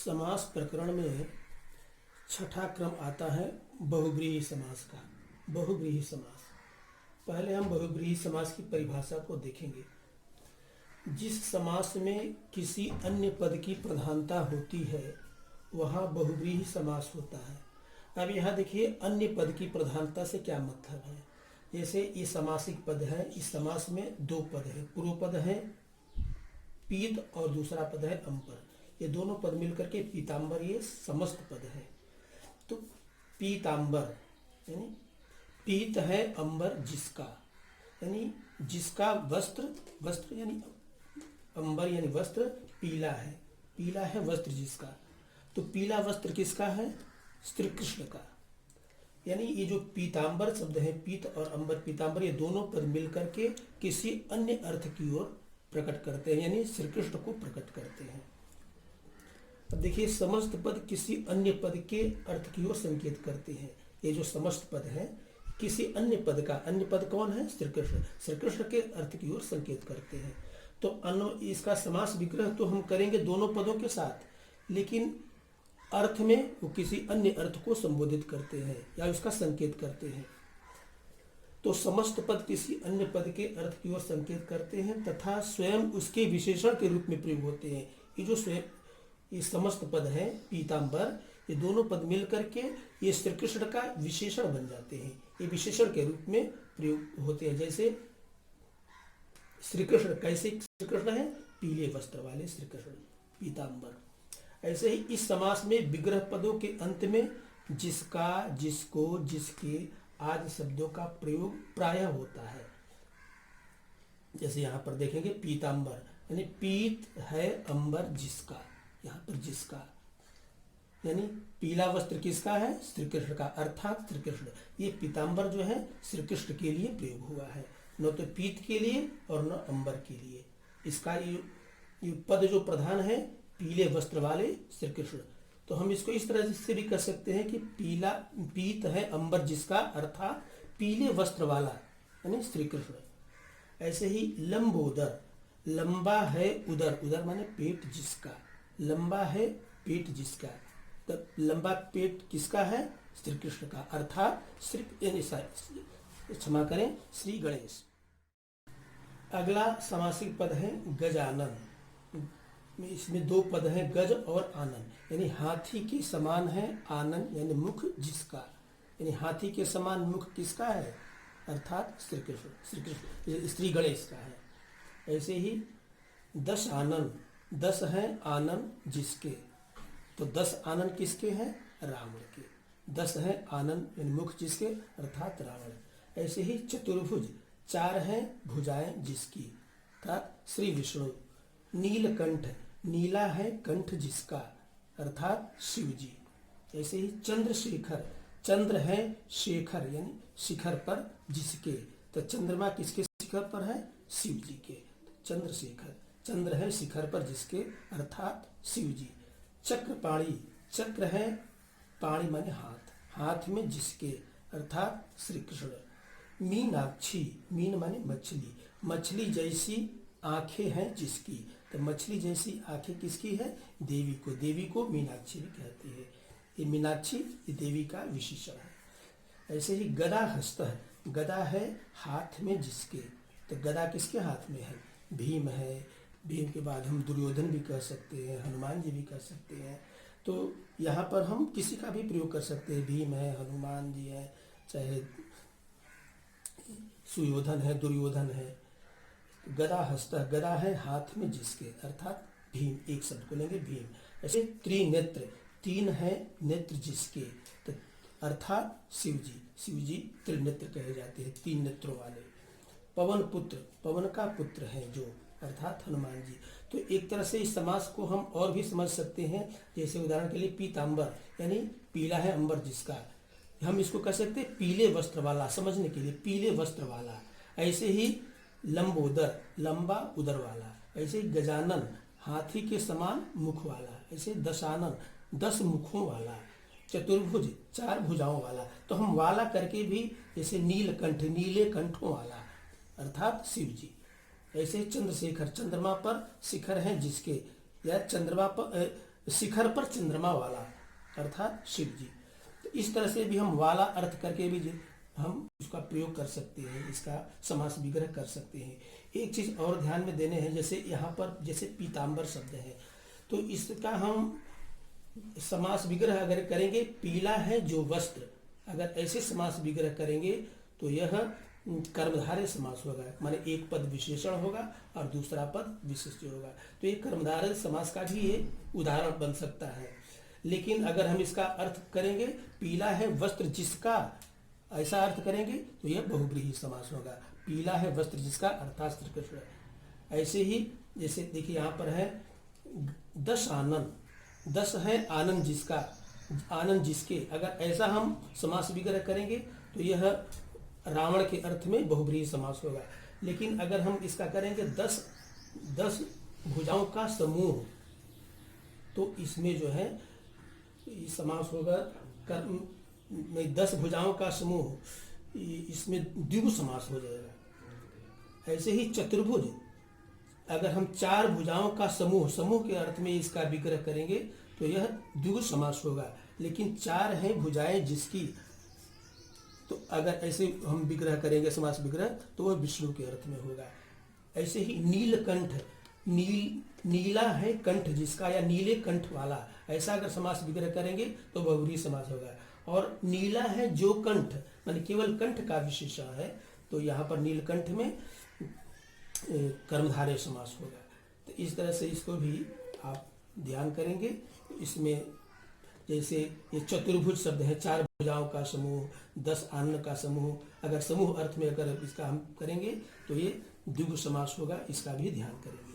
समास प्रकरण में छठा क्रम आता है बहुव्रीहि समास का। बहुव्रीहि समास, पहले हम बहुव्रीहि समास की परिभाषा को देखेंगे। जिस समास में किसी अन्य पद की प्रधानता होती है वहाँ बहुव्रीहि समास होता है। अब यहाँ देखिए, अन्य पद की प्रधानता से क्या मतलब है। जैसे ये समासिक पद है, इस समास में दो पद है, पूर्व पद है पीत और दूसरा पद है अंबर। ये दोनों पद मिलकर के पीतांबर, ये समस्त पद है। तो पीतांबर यानी पीत है अंबर जिसका, यानी जिसका वस्त्र, वस्त्र यानी अंबर यानी वस्त्र पीला है, पीला है वस्त्र जिसका। तो पीला वस्त्र किसका है? श्री कृष्ण का। यानी ये जो पीतांबर शब्द है, पीत और अंबर, पीतांबर, ये दोनों पद मिलकर के किसी अन्य अर्थ की ओर प्रकट करते हैं, यानी श्री कृष्ण को प्रकट करते हैं। अब देखिए, समस्त पद किसी अन्य पद के अर्थ की ओर संकेत करते हैं। ये जो समस्त पद है किसी अन्य पद का, अन्य पद कौन है? श्री कृष्ण, श्री कृष्ण के अर्थ की ओर संकेत करते हैं। तो इसका समास विग्रह तो हम करेंगे दोनों पदों के साथ, लेकिन अर्थ में वो किसी अन्य अर्थ को संबोधित करते हैं या उसका संकेत करते हैं। तो समस्त पद किसी अन्य पद के अर्थ की ओर संकेत करते हैं तथा स्वयं उसके विशेषण के रूप में प्रयोग होते हैं। ये जो स्वयं ये समस्त पद है पीतांबर, ये दोनों पद मिलकर के ये श्री कृष्ण का विशेषण बन जाते हैं, ये विशेषण के रूप में प्रयोग होते हैं। जैसे श्री कृष्ण, कैसे श्री कृष्ण है? पीले वस्त्र वाले श्री कृष्ण, पीतांबर। ऐसे ही इस समास में विग्रह पदों के अंत में जिसका, जिसको, जिसके आदि शब्दों का प्रयोग प्रायः होता है। जैसे यहाँ पर देखेंगे पीतांबर यानी पीत है अंबर जिसका, यहाँ पर जिसका यानी पीला वस्त्र किसका है? श्री कृष्ण का, अर्थात श्री कृष्ण। ये पीतांबर जो है श्री कृष्ण के लिए प्रयोग हुआ है, न तो पीत के लिए और न अंबर के लिए। इसका ये पद जो प्रधान है पीले वस्त्र वाले श्री कृष्ण। तो हम इसको इस तरह से भी कर सकते हैं कि पीला, पीत है अंबर जिसका, अर्थात पीले वस्त्र वाला यानी श्री कृष्ण। ऐसे ही लंबोदर, लंबा है उदर, उदर माने पेट जिसका, लंबा है पेट जिसका। तो लंबा पेट किसका है? श्री कृष्ण का, अर्थात श्री, क्षमा करें, श्री गणेश। अगला समासिक पद है गजानन। इसमें दो पद हैं, गज और आनन, यानी हाथी के समान है आनन यानी मुख जिसका, यानी हाथी के समान मुख किसका है? अर्थात श्री कृष्ण, श्री कृष्ण, श्री गणेश का है। ऐसे ही 10 आनन, 10 हैं आनन जिसके। तो 10 आनन किसके हैं? रावण के। 10 हैं आनन यानी मुख जिसके, अर्थात रावण। ऐसे ही चतुर्भुज, 4 हैं भुजाएं जिसकी, अर्थात श्री विष्णु। नीलकंठ, नीला है कंठ जिसका, अर्थात शिव जी। ऐसे ही चंद्रशेखर, चंद्र है शेखर यानी शिखर पर जिसके। तो चंद्रमा किसके शिखर पर है? शिव जी के। चंद्रशेखर, चंद्र है शिखर पर जिसके, अर्थात शिव जी। चक्रपाणी, चक्र है पाणी माने हाथ, हाथ में जिसके, अर्थात श्री कृष्ण। मीनाक्षी, मीन माने मछली, मछली जैसी आंखें हैं जिसकी। तो मछली जैसी आंखें किसकी है? देवी को, देवी को मीनाक्षी भी कहते हैं। ये मीनाक्षी ये देवी का विशेषण है। ऐसे ही गदा हस्त है, गदा है हाथ में जिसके। तो गदा किसके हाथ में है? भीम है। भीम के बाद हम दुर्योधन भी कह सकते हैं, हनुमान जी भी कह सकते हैं। तो यहाँ पर हम किसी का भी प्रयोग कर सकते हैं, भीम है, हनुमान जी है, चाहे सुयोधन है, दुर्योधन है। गदा हस्त, गदा है हाथ में जिसके, अर्थात भीम, एक शब्द को लेंगे भीम। ऐसे त्रिनेत्र, 3 है नेत्र जिसके, तो अर्थात शिव जी, शिव जी त्रिनेत्र कहे जाते हैं, 3 नेत्रों वाले। पवन पुत्र, पवन का पुत्र है जो, अर्थात हनुमान जी। तो एक तरह से इस समास को हम और भी समझ सकते हैं। जैसे उदाहरण के लिए पीतांबर यानी पीला है अंबर जिसका, हम इसको कह सकते हैं पीले वस्त्र वाला, समझने के लिए पीले वस्त्र वाला। ऐसे ही लंबोदर, लंबा उदर वाला। ऐसे ही गजानन, हाथी के समान मुख वाला। ऐसे दशानन, 10 मुखों वाला। चतुर्भुज, 4 भुजाओं वाला। तो हम वाला करके भी, जैसे नीलकंठ, नीले कंठों वाला, अर्थात शिव जी। ऐसे चंद्रशेखर, चंद्रमा पर शिखर है जिसके, या चंद्रमा पर शिखर पर चंद्रमा वाला अर्थात शिव जी। तो इस तरह से भी हम वाला अर्थ करके भी हम उसका प्रयोग कर सकते हैं, इसका समास विग्रह कर सकते हैं। एक चीज और ध्यान में देने हैं, जैसे यहाँ पर जैसे पीताम्बर शब्द है, तो इसका हम समास विग्रह अगर करेंगे, पीला है जो वस्त्र, अगर ऐसे समास विग्रह करेंगे तो यह कर्मधारय समास होगा, माने एक पद विशेषण होगा और दूसरा पद विशिष्ट होगा। तो ये कर्मधारय समास का भी ये उदाहरण बन सकता है। लेकिन अगर हम इसका अर्थ करेंगे, पीला है वस्त्र जिसका, ऐसा अर्थ करेंगे तो यह बहुव्रीहि समास होगा। पीला है वस्त्र जिसका अर्थात श्री कृष्ण। ऐसे ही जैसे देखिए यहाँ पर है 10 आनंद, 10 है आनंद जिसका, आनंद जिसके, अगर ऐसा हम समास विग्रह करेंगे तो यह रावण के अर्थ में बहुव्रीहि समास होगा। लेकिन अगर हम इसका करेंगे 10 भुजाओं का समूह, तो इसमें जो है समास होगा 10 भुजाओं का समूह, इसमें द्विगु समास हो जाएगा। ऐसे ही चतुर्भुज, अगर हम 4 भुजाओं का समूह, समूह के अर्थ में इसका विग्रह करेंगे तो यह द्विगु समास होगा। लेकिन 4 हैं भुजाएं जिसकी, तो अगर ऐसे हम विग्रह करेंगे समास विग्रह तो वह विष्णु के अर्थ में होगा। ऐसे ही नीलकंठ, नीला है कंठ जिसका या नीले कंठ वाला, ऐसा अगर समास विग्रह करेंगे तो बहुव्रीहि समास होगा। और नीला है जो कंठ, माने केवल कंठ का विशेषण है, तो यहाँ पर नीलकंठ में कर्मधारय समास होगा। तो इस तरह से इसको भी आप ध्यान करेंगे। इसमें जैसे ये चतुर्भुज शब्द है, 4 भुजाओं का समूह, 10 अन्न का समूह, अगर समूह अर्थ में अगर इसका हम करेंगे तो ये द्विगु समास होगा, इसका भी ध्यान करेंगे।